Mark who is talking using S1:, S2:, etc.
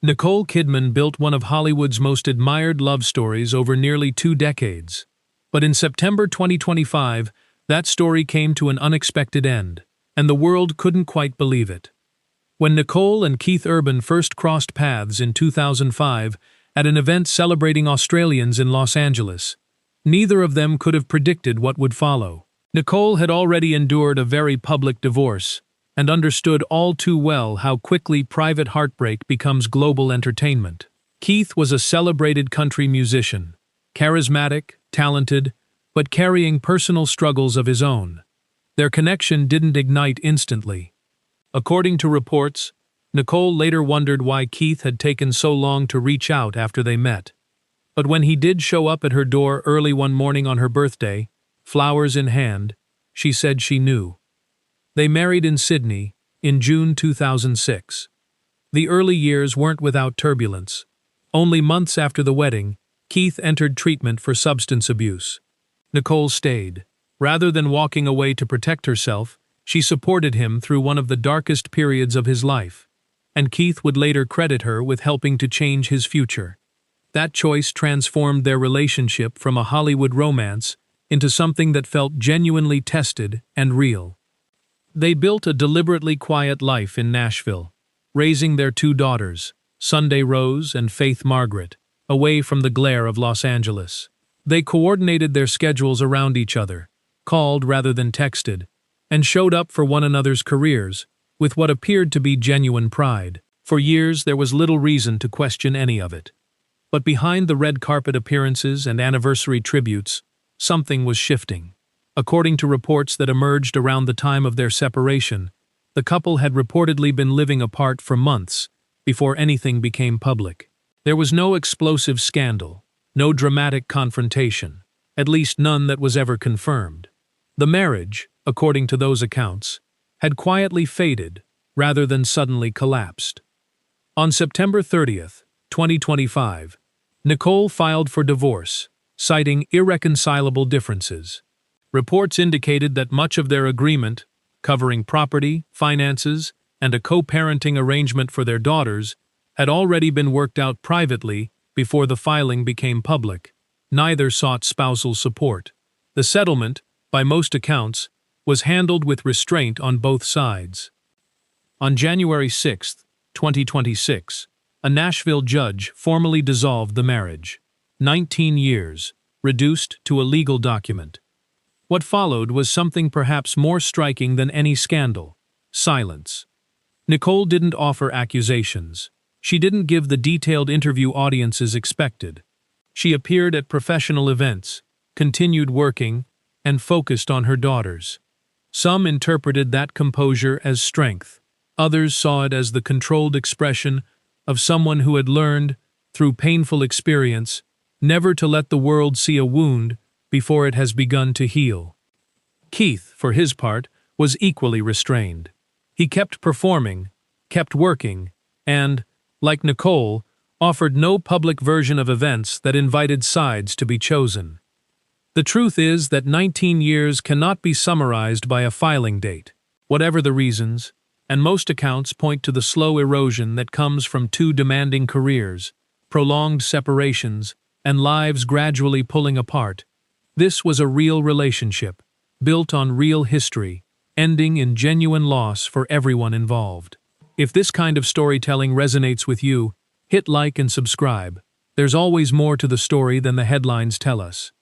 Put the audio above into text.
S1: Nicole Kidman built one of Hollywood's most admired love stories over nearly 2 decades. But in September 2025, that story came to an unexpected end, and the world couldn't quite believe it. When Nicole and Keith Urban first crossed paths in 2005 at an event celebrating Australians in Los Angeles, neither of them could have predicted what would follow. Nicole had already endured a very public divorce, and understood all too well how quickly private heartbreak becomes global entertainment. Keith was a celebrated country musician, charismatic, talented, but carrying personal struggles of his own. Their connection didn't ignite instantly. According to reports, Nicole later wondered why Keith had taken so long to reach out after they met. But when he did show up at her door early one morning on her birthday, flowers in hand, she said she knew. They married in Sydney in June 2006. The early years weren't without turbulence. Only months after the wedding, Keith entered treatment for substance abuse. Nicole stayed. Rather than walking away to protect herself, she supported him through one of the darkest periods of his life, and Keith would later credit her with helping to change his future. That choice transformed their relationship from a Hollywood romance into something that felt genuinely tested and real. They built a deliberately quiet life in Nashville, raising their 2 daughters, Sunday Rose and Faith Margaret, away from the glare of Los Angeles. They coordinated their schedules around each other, called rather than texted, and showed up for one another's careers with what appeared to be genuine pride. For years there was little reason to question any of it. But behind the red carpet appearances and anniversary tributes, something was shifting. According to reports that emerged around the time of their separation, the couple had reportedly been living apart for months before anything became public. There was no explosive scandal, no dramatic confrontation, at least none that was ever confirmed. The marriage, according to those accounts, had quietly faded rather than suddenly collapsed. On September 30th, 2025, Nicole filed for divorce, citing irreconcilable differences. Reports indicated that much of their agreement, covering property, finances, and a co-parenting arrangement for their daughters, had already been worked out privately before the filing became public. Neither sought spousal support. The settlement, by most accounts, was handled with restraint on both sides. On January 6, 2026, a Nashville judge formally dissolved the marriage. 19 years, reduced to a legal document. What followed was something perhaps more striking than any scandal: silence. Nicole didn't offer accusations. She didn't give the detailed interview audiences expected. She appeared at professional events, continued working, and focused on her daughters. Some interpreted that composure as strength. Others saw it as the controlled expression of someone who had learned, through painful experience, never to let the world see a wound before it has begun to heal. Keith, for his part, was equally restrained. He kept performing, kept working, and, like Nicole, offered no public version of events that invited sides to be chosen. The truth is that 19 years cannot be summarized by a filing date. Whatever the reasons, and most accounts point to the slow erosion that comes from 2 demanding careers, prolonged separations, and lives gradually pulling apart. This was a real relationship, built on real history, ending in genuine loss for everyone involved. If this kind of storytelling resonates with you, hit like and subscribe. There's always more to the story than the headlines tell us.